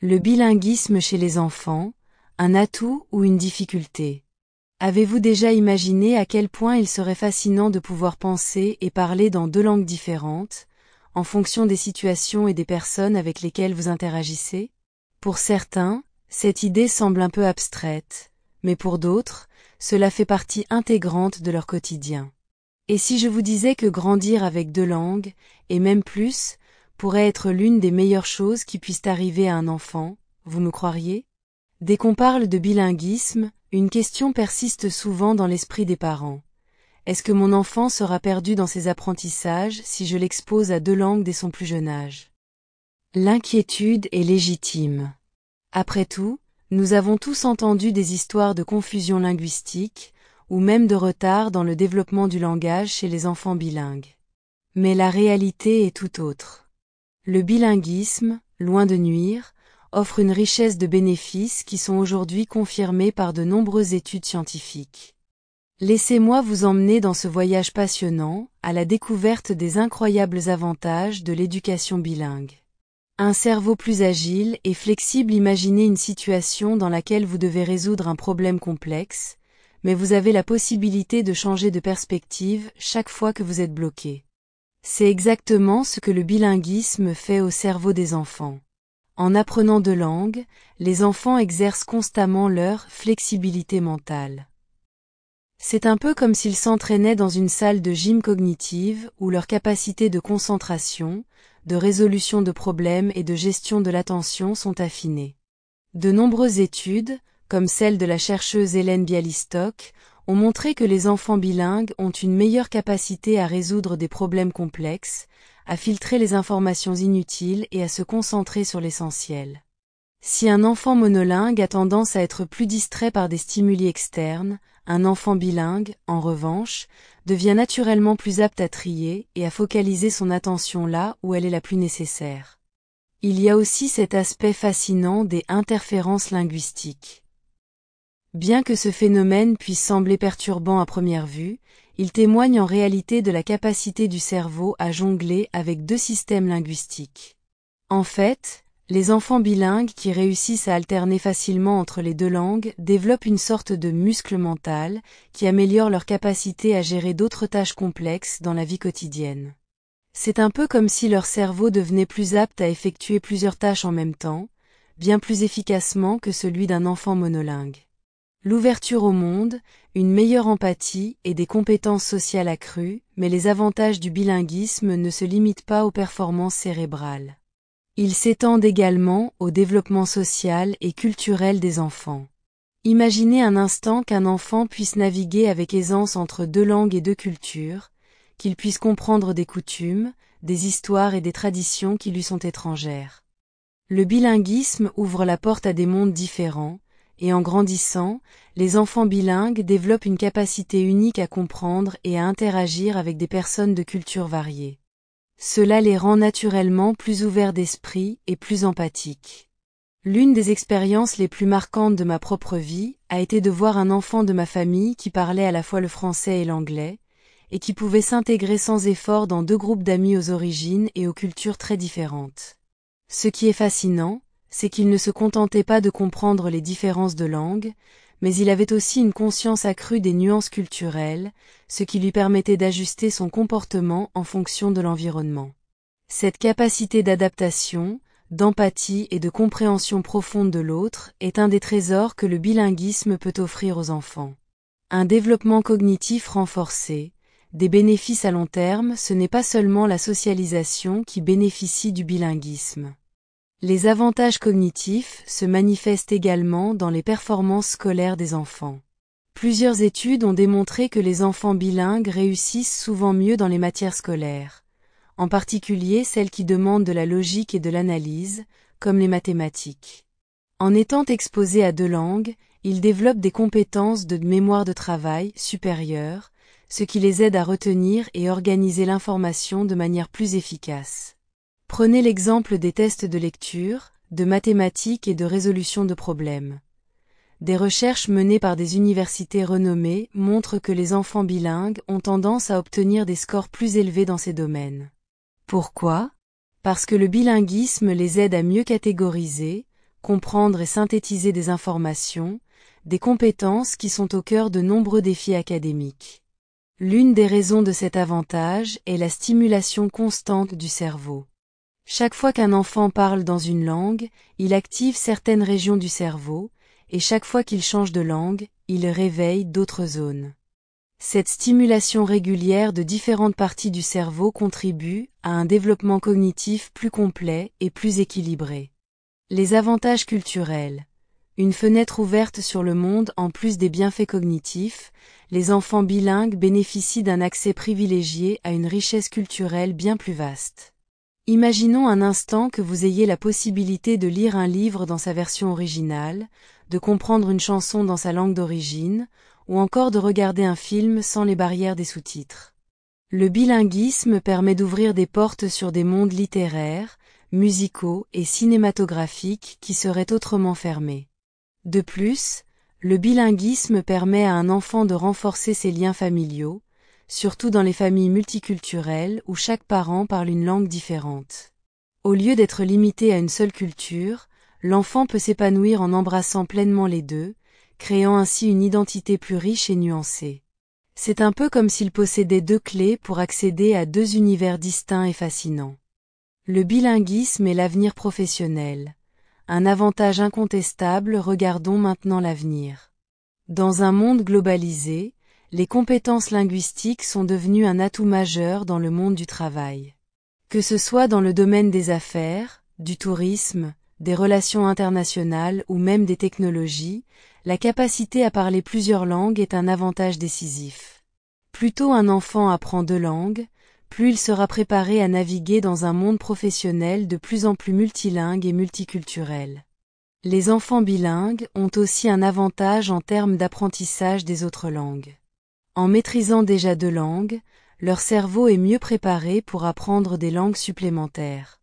Le bilinguisme chez les enfants, un atout ou une difficulté? Avez-vous déjà imaginé à quel point il serait fascinant de pouvoir penser et parler dans deux langues différentes, en fonction des situations et des personnes avec lesquelles vous interagissez? Pour certains, cette idée semble un peu abstraite, mais pour d'autres, cela fait partie intégrante de leur quotidien. Et si je vous disais que grandir avec deux langues, et même plus, pourrait être l'une des meilleures choses qui puissent arriver à un enfant, vous me croiriez? Dès qu'on parle de bilinguisme, une question persiste souvent dans l'esprit des parents. Est-ce que mon enfant sera perdu dans ses apprentissages si je l'expose à deux langues dès son plus jeune âge? L'inquiétude est légitime. Après tout, nous avons tous entendu des histoires de confusion linguistique, ou même de retard dans le développement du langage chez les enfants bilingues. Mais la réalité est tout autre. Le bilinguisme, loin de nuire, offre une richesse de bénéfices qui sont aujourd'hui confirmés par de nombreuses études scientifiques. Laissez-moi vous emmener dans ce voyage passionnant, à la découverte des incroyables avantages de l'éducation bilingue. Un cerveau plus agile et flexible. Imaginez une situation dans laquelle vous devez résoudre un problème complexe, mais vous avez la possibilité de changer de perspective chaque fois que vous êtes bloqué. C'est exactement ce que le bilinguisme fait au cerveau des enfants. En apprenant deux langues, les enfants exercent constamment leur flexibilité mentale. C'est un peu comme s'ils s'entraînaient dans une salle de gym cognitive où leurs capacités de concentration, de résolution de problèmes et de gestion de l'attention sont affinées. De nombreuses études, comme celle de la chercheuse Hélène Bialystok, ont montré que les enfants bilingues ont une meilleure capacité à résoudre des problèmes complexes, à filtrer les informations inutiles et à se concentrer sur l'essentiel. Si un enfant monolingue a tendance à être plus distrait par des stimuli externes, un enfant bilingue, en revanche, devient naturellement plus apte à trier et à focaliser son attention là où elle est la plus nécessaire. Il y a aussi cet aspect fascinant des interférences linguistiques. Bien que ce phénomène puisse sembler perturbant à première vue, il témoigne en réalité de la capacité du cerveau à jongler avec deux systèmes linguistiques. En fait, les enfants bilingues qui réussissent à alterner facilement entre les deux langues développent une sorte de muscle mental qui améliore leur capacité à gérer d'autres tâches complexes dans la vie quotidienne. C'est un peu comme si leur cerveau devenait plus apte à effectuer plusieurs tâches en même temps, bien plus efficacement que celui d'un enfant monolingue. L'ouverture au monde, une meilleure empathie et des compétences sociales accrues, mais les avantages du bilinguisme ne se limitent pas aux performances cérébrales. Ils s'étendent également au développement social et culturel des enfants. Imaginez un instant qu'un enfant puisse naviguer avec aisance entre deux langues et deux cultures, qu'il puisse comprendre des coutumes, des histoires et des traditions qui lui sont étrangères. Le bilinguisme ouvre la porte à des mondes différents, et en grandissant, les enfants bilingues développent une capacité unique à comprendre et à interagir avec des personnes de cultures variées. Cela les rend naturellement plus ouverts d'esprit et plus empathiques. L'une des expériences les plus marquantes de ma propre vie a été de voir un enfant de ma famille qui parlait à la fois le français et l'anglais, et qui pouvait s'intégrer sans effort dans deux groupes d'amis aux origines et aux cultures très différentes. Ce qui est fascinant, c'est qu'il ne se contentait pas de comprendre les différences de langue, mais il avait aussi une conscience accrue des nuances culturelles, ce qui lui permettait d'ajuster son comportement en fonction de l'environnement. Cette capacité d'adaptation, d'empathie et de compréhension profonde de l'autre est un des trésors que le bilinguisme peut offrir aux enfants. Un développement cognitif renforcé, des bénéfices à long terme, ce n'est pas seulement la socialisation qui bénéficie du bilinguisme. Les avantages cognitifs se manifestent également dans les performances scolaires des enfants. Plusieurs études ont démontré que les enfants bilingues réussissent souvent mieux dans les matières scolaires, en particulier celles qui demandent de la logique et de l'analyse, comme les mathématiques. En étant exposés à deux langues, ils développent des compétences de mémoire de travail supérieures, ce qui les aide à retenir et organiser l'information de manière plus efficace. Prenez l'exemple des tests de lecture, de mathématiques et de résolution de problèmes. Des recherches menées par des universités renommées montrent que les enfants bilingues ont tendance à obtenir des scores plus élevés dans ces domaines. Pourquoi? Parce que le bilinguisme les aide à mieux catégoriser, comprendre et synthétiser des informations, des compétences qui sont au cœur de nombreux défis académiques. L'une des raisons de cet avantage est la stimulation constante du cerveau. Chaque fois qu'un enfant parle dans une langue, il active certaines régions du cerveau, et chaque fois qu'il change de langue, il réveille d'autres zones. Cette stimulation régulière de différentes parties du cerveau contribue à un développement cognitif plus complet et plus équilibré. Les avantages culturels. Une fenêtre ouverte sur le monde en plus des bienfaits cognitifs, les enfants bilingues bénéficient d'un accès privilégié à une richesse culturelle bien plus vaste. Imaginons un instant que vous ayez la possibilité de lire un livre dans sa version originale, de comprendre une chanson dans sa langue d'origine, ou encore de regarder un film sans les barrières des sous-titres. Le bilinguisme permet d'ouvrir des portes sur des mondes littéraires, musicaux et cinématographiques qui seraient autrement fermés. De plus, le bilinguisme permet à un enfant de renforcer ses liens familiaux, surtout dans les familles multiculturelles où chaque parent parle une langue différente. Au lieu d'être limité à une seule culture, l'enfant peut s'épanouir en embrassant pleinement les deux, créant ainsi une identité plus riche et nuancée. C'est un peu comme s'il possédait deux clés pour accéder à deux univers distincts et fascinants. Le bilinguisme et l'avenir professionnel. Un avantage incontestable, regardons maintenant l'avenir. Dans un monde globalisé, les compétences linguistiques sont devenues un atout majeur dans le monde du travail. Que ce soit dans le domaine des affaires, du tourisme, des relations internationales ou même des technologies, la capacité à parler plusieurs langues est un avantage décisif. Plus tôt un enfant apprend deux langues, plus il sera préparé à naviguer dans un monde professionnel de plus en plus multilingue et multiculturel. Les enfants bilingues ont aussi un avantage en termes d'apprentissage des autres langues. En maîtrisant déjà deux langues, leur cerveau est mieux préparé pour apprendre des langues supplémentaires.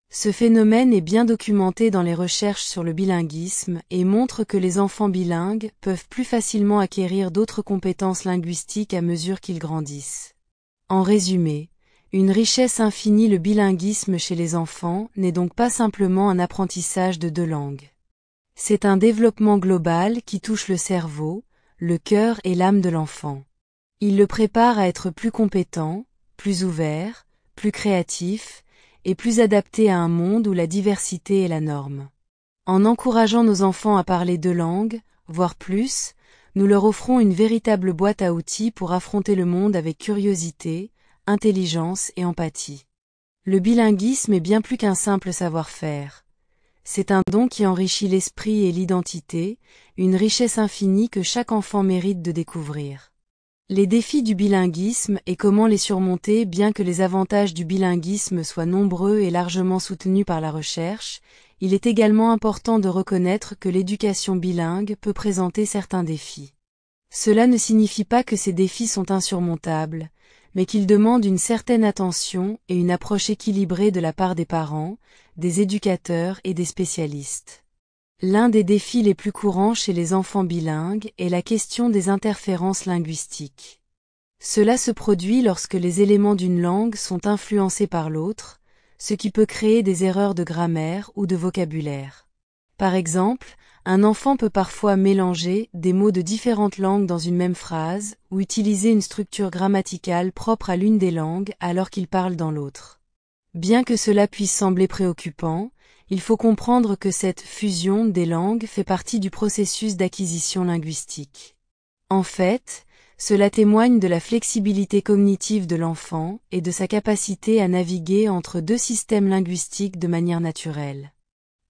Ce phénomène est bien documenté dans les recherches sur le bilinguisme et montre que les enfants bilingues peuvent plus facilement acquérir d'autres compétences linguistiques à mesure qu'ils grandissent. En résumé, une richesse infinie. Le bilinguisme chez les enfants n'est donc pas simplement un apprentissage de deux langues. C'est un développement global qui touche le cerveau, le cœur et l'âme de l'enfant. Il le prépare à être plus compétent, plus ouvert, plus créatif, et plus adapté à un monde où la diversité est la norme. En encourageant nos enfants à parler deux langues, voire plus, nous leur offrons une véritable boîte à outils pour affronter le monde avec curiosité, intelligence et empathie. Le bilinguisme est bien plus qu'un simple savoir-faire. C'est un don qui enrichit l'esprit et l'identité, une richesse infinie que chaque enfant mérite de découvrir. Les défis du bilinguisme et comment les surmonter. Bien que les avantages du bilinguisme soient nombreux et largement soutenus par la recherche, il est également important de reconnaître que l'éducation bilingue peut présenter certains défis. Cela ne signifie pas que ces défis sont insurmontables, mais qu'ils demandent une certaine attention et une approche équilibrée de la part des parents, des éducateurs et des spécialistes. L'un des défis les plus courants chez les enfants bilingues est la question des interférences linguistiques. Cela se produit lorsque les éléments d'une langue sont influencés par l'autre, ce qui peut créer des erreurs de grammaire ou de vocabulaire. Par exemple, un enfant peut parfois mélanger des mots de différentes langues dans une même phrase ou utiliser une structure grammaticale propre à l'une des langues alors qu'il parle dans l'autre. Bien que cela puisse sembler préoccupant, il faut comprendre que cette fusion des langues fait partie du processus d'acquisition linguistique. En fait, cela témoigne de la flexibilité cognitive de l'enfant et de sa capacité à naviguer entre deux systèmes linguistiques de manière naturelle.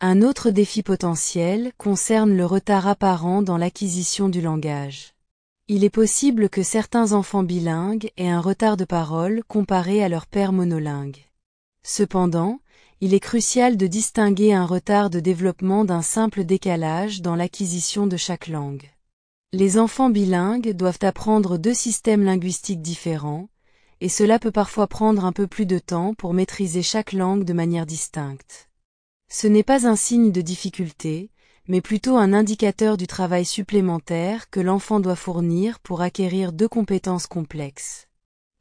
Un autre défi potentiel concerne le retard apparent dans l'acquisition du langage. Il est possible que certains enfants bilingues aient un retard de parole comparé à leur père monolingue. Cependant, il est crucial de distinguer un retard de développement d'un simple décalage dans l'acquisition de chaque langue. Les enfants bilingues doivent apprendre deux systèmes linguistiques différents, et cela peut parfois prendre un peu plus de temps pour maîtriser chaque langue de manière distincte. Ce n'est pas un signe de difficulté, mais plutôt un indicateur du travail supplémentaire que l'enfant doit fournir pour acquérir deux compétences complexes.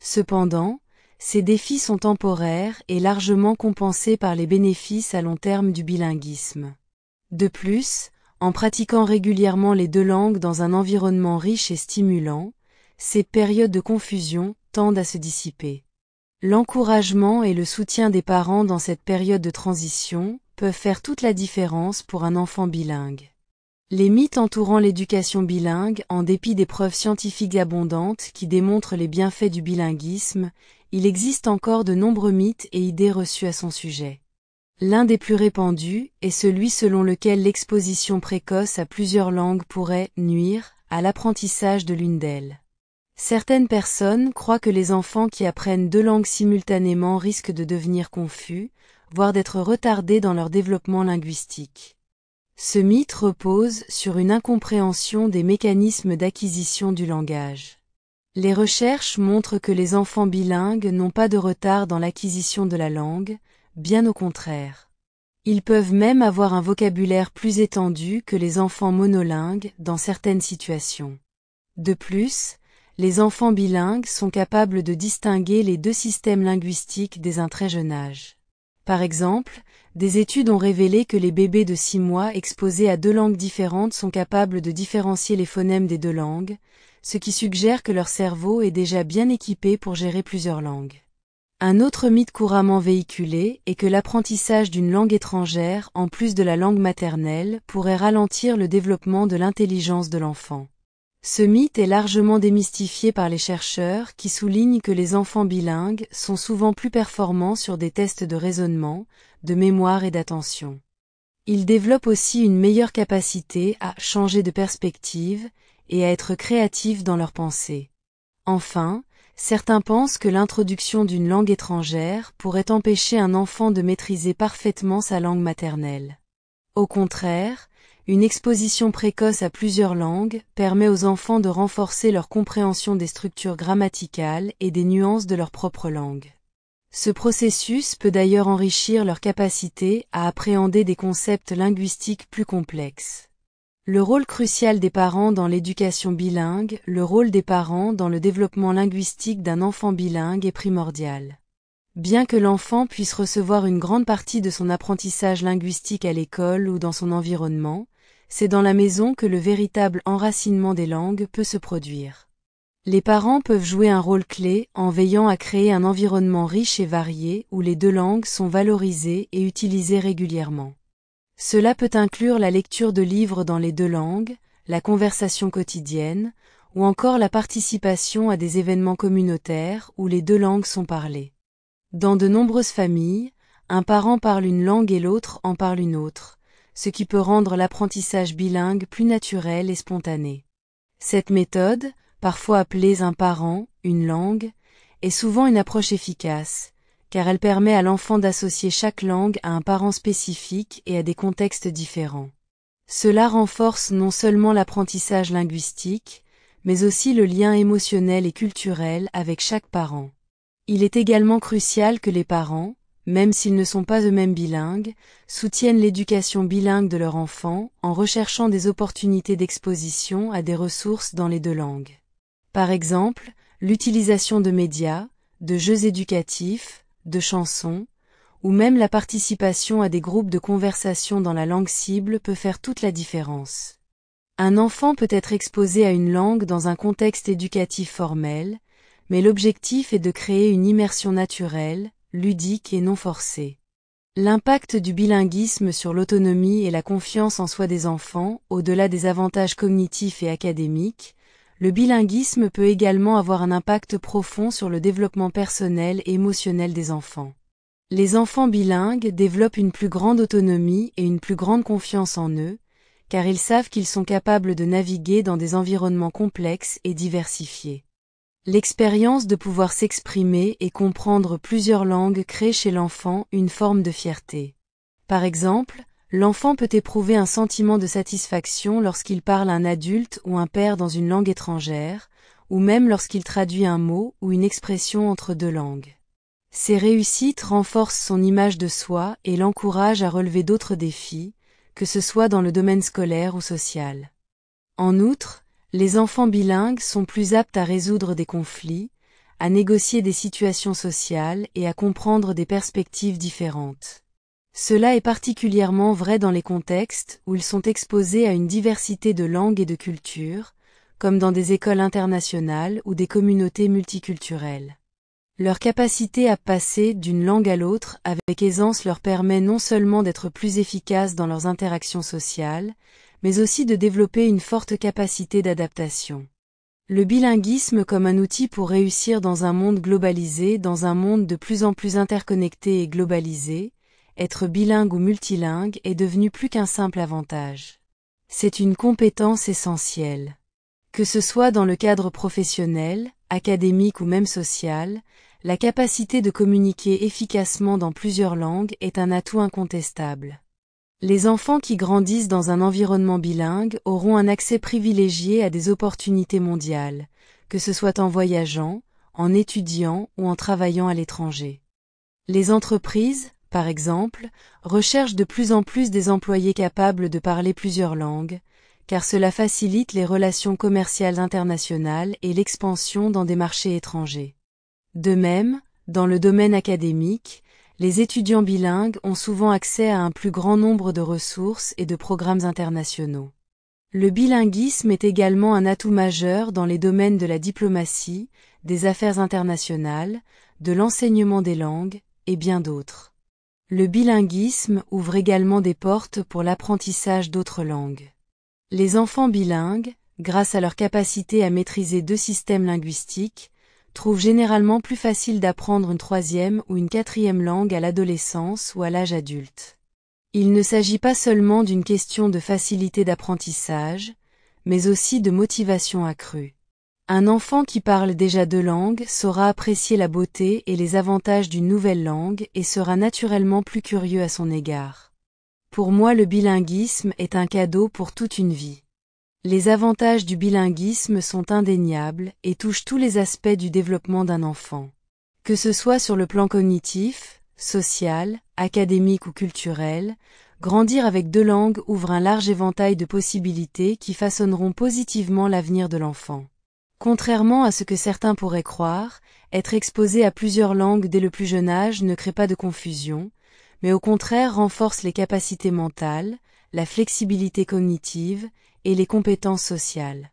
Cependant, ces défis sont temporaires et largement compensés par les bénéfices à long terme du bilinguisme. De plus, en pratiquant régulièrement les deux langues dans un environnement riche et stimulant, ces périodes de confusion tendent à se dissiper. L'encouragement et le soutien des parents dans cette période de transition peuvent faire toute la différence pour un enfant bilingue. Les mythes entourant l'éducation bilingue, en dépit des preuves scientifiques abondantes qui démontrent les bienfaits du bilinguisme, il existe encore de nombreux mythes et idées reçues à son sujet. L'un des plus répandus est celui selon lequel l'exposition précoce à plusieurs langues pourrait nuire à l'apprentissage de l'une d'elles. Certaines personnes croient que les enfants qui apprennent deux langues simultanément risquent de devenir confus, voire d'être retardés dans leur développement linguistique. Ce mythe repose sur une incompréhension des mécanismes d'acquisition du langage. Les recherches montrent que les enfants bilingues n'ont pas de retard dans l'acquisition de la langue, bien au contraire. Ils peuvent même avoir un vocabulaire plus étendu que les enfants monolingues dans certaines situations. De plus, les enfants bilingues sont capables de distinguer les deux systèmes linguistiques dès un très jeune âge. Par exemple, des études ont révélé que les bébés de 6 mois exposés à deux langues différentes sont capables de différencier les phonèmes des deux langues, ce qui suggère que leur cerveau est déjà bien équipé pour gérer plusieurs langues. Un autre mythe couramment véhiculé est que l'apprentissage d'une langue étrangère, en plus de la langue maternelle, pourrait ralentir le développement de l'intelligence de l'enfant. Ce mythe est largement démystifié par les chercheurs qui soulignent que les enfants bilingues sont souvent plus performants sur des tests de raisonnement, de mémoire et d'attention. Ils développent aussi une meilleure capacité à changer de perspective et à être créatifs dans leurs pensées. Enfin, certains pensent que l'introduction d'une langue étrangère pourrait empêcher un enfant de maîtriser parfaitement sa langue maternelle. Au contraire, une exposition précoce à plusieurs langues permet aux enfants de renforcer leur compréhension des structures grammaticales et des nuances de leur propre langue. Ce processus peut d'ailleurs enrichir leur capacité à appréhender des concepts linguistiques plus complexes. Le rôle crucial des parents dans l'éducation bilingue, le rôle des parents dans le développement linguistique d'un enfant bilingue est primordial. Bien que l'enfant puisse recevoir une grande partie de son apprentissage linguistique à l'école ou dans son environnement, c'est dans la maison que le véritable enracinement des langues peut se produire. Les parents peuvent jouer un rôle clé en veillant à créer un environnement riche et varié où les deux langues sont valorisées et utilisées régulièrement. Cela peut inclure la lecture de livres dans les deux langues, la conversation quotidienne, ou encore la participation à des événements communautaires où les deux langues sont parlées. Dans de nombreuses familles, un parent parle une langue et l'autre en parle une autre, ce qui peut rendre l'apprentissage bilingue plus naturel et spontané. Cette méthode, parfois appelée un parent, une langue, est souvent une approche efficace, car elle permet à l'enfant d'associer chaque langue à un parent spécifique et à des contextes différents. Cela renforce non seulement l'apprentissage linguistique, mais aussi le lien émotionnel et culturel avec chaque parent. Il est également crucial que les parents, même s'ils ne sont pas eux-mêmes bilingues, soutiennent l'éducation bilingue de leur enfant en recherchant des opportunités d'exposition à des ressources dans les deux langues. Par exemple, l'utilisation de médias, de jeux éducatifs, de chansons, ou même la participation à des groupes de conversation dans la langue cible peut faire toute la différence. Un enfant peut être exposé à une langue dans un contexte éducatif formel, mais l'objectif est de créer une immersion naturelle, ludique et non forcée. L'impact du bilinguisme sur l'autonomie et la confiance en soi des enfants, au-delà des avantages cognitifs et académiques, le bilinguisme peut également avoir un impact profond sur le développement personnel et émotionnel des enfants. Les enfants bilingues développent une plus grande autonomie et une plus grande confiance en eux, car ils savent qu'ils sont capables de naviguer dans des environnements complexes et diversifiés. L'expérience de pouvoir s'exprimer et comprendre plusieurs langues crée chez l'enfant une forme de fierté. Par exemple, l'enfant peut éprouver un sentiment de satisfaction lorsqu'il parle à un adulte ou un père dans une langue étrangère, ou même lorsqu'il traduit un mot ou une expression entre deux langues. Ces réussites renforcent son image de soi et l'encouragent à relever d'autres défis, que ce soit dans le domaine scolaire ou social. En outre, les enfants bilingues sont plus aptes à résoudre des conflits, à négocier des situations sociales et à comprendre des perspectives différentes. Cela est particulièrement vrai dans les contextes où ils sont exposés à une diversité de langues et de cultures, comme dans des écoles internationales ou des communautés multiculturelles. Leur capacité à passer d'une langue à l'autre avec aisance leur permet non seulement d'être plus efficaces dans leurs interactions sociales, mais aussi de développer une forte capacité d'adaptation. Le bilinguisme comme un outil pour réussir dans un monde globalisé, dans un monde de plus en plus interconnecté et globalisé, être bilingue ou multilingue est devenu plus qu'un simple avantage. C'est une compétence essentielle. Que ce soit dans le cadre professionnel, académique ou même social, la capacité de communiquer efficacement dans plusieurs langues est un atout incontestable. Les enfants qui grandissent dans un environnement bilingue auront un accès privilégié à des opportunités mondiales, que ce soit en voyageant, en étudiant ou en travaillant à l'étranger. Les entreprises, par exemple, recherchent de plus en plus des employés capables de parler plusieurs langues, car cela facilite les relations commerciales internationales et l'expansion dans des marchés étrangers. De même, dans le domaine académique, les étudiants bilingues ont souvent accès à un plus grand nombre de ressources et de programmes internationaux. Le bilinguisme est également un atout majeur dans les domaines de la diplomatie, des affaires internationales, de l'enseignement des langues, et bien d'autres. Le bilinguisme ouvre également des portes pour l'apprentissage d'autres langues. Les enfants bilingues, grâce à leur capacité à maîtriser 2 systèmes linguistiques, trouvent généralement plus facile d'apprendre une 3e ou une 4e langue à l'adolescence ou à l'âge adulte. Il ne s'agit pas seulement d'une question de facilité d'apprentissage, mais aussi de motivation accrue. Un enfant qui parle déjà 2 langues saura apprécier la beauté et les avantages d'une nouvelle langue et sera naturellement plus curieux à son égard. Pour moi, le bilinguisme est un cadeau pour toute une vie. Les avantages du bilinguisme sont indéniables et touchent tous les aspects du développement d'un enfant. Que ce soit sur le plan cognitif, social, académique ou culturel, grandir avec 2 langues ouvre un large éventail de possibilités qui façonneront positivement l'avenir de l'enfant. Contrairement à ce que certains pourraient croire, être exposé à plusieurs langues dès le plus jeune âge ne crée pas de confusion, mais au contraire renforce les capacités mentales, la flexibilité cognitive et les compétences sociales.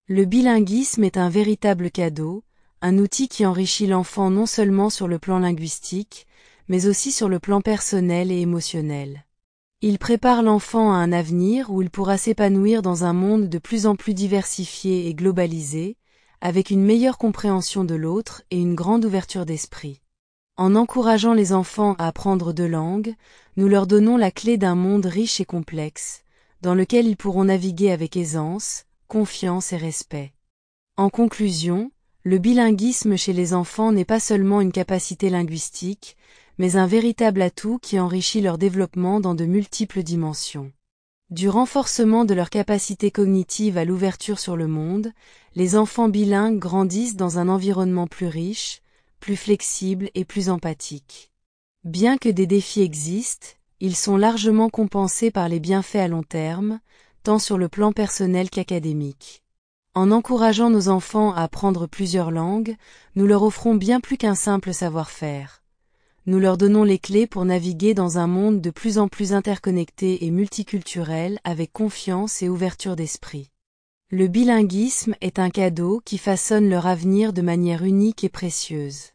Le bilinguisme est un véritable cadeau, un outil qui enrichit l'enfant non seulement sur le plan linguistique, mais aussi sur le plan personnel et émotionnel. Il prépare l'enfant à un avenir où il pourra s'épanouir dans un monde de plus en plus diversifié et globalisé, avec une meilleure compréhension de l'autre et une grande ouverture d'esprit. En encourageant les enfants à apprendre 2 langues, nous leur donnons la clé d'un monde riche et complexe, dans lequel ils pourront naviguer avec aisance, confiance et respect. En conclusion, le bilinguisme chez les enfants n'est pas seulement une capacité linguistique, mais un véritable atout qui enrichit leur développement dans de multiples dimensions. Du renforcement de leur capacité cognitive à l'ouverture sur le monde, les enfants bilingues grandissent dans un environnement plus riche, plus flexible et plus empathique. Bien que des défis existent, ils sont largement compensés par les bienfaits à long terme, tant sur le plan personnel qu'académique. En encourageant nos enfants à apprendre plusieurs langues, nous leur offrons bien plus qu'un simple savoir-faire. Nous leur donnons les clés pour naviguer dans un monde de plus en plus interconnecté et multiculturel avec confiance et ouverture d'esprit. Le bilinguisme est un cadeau qui façonne leur avenir de manière unique et précieuse.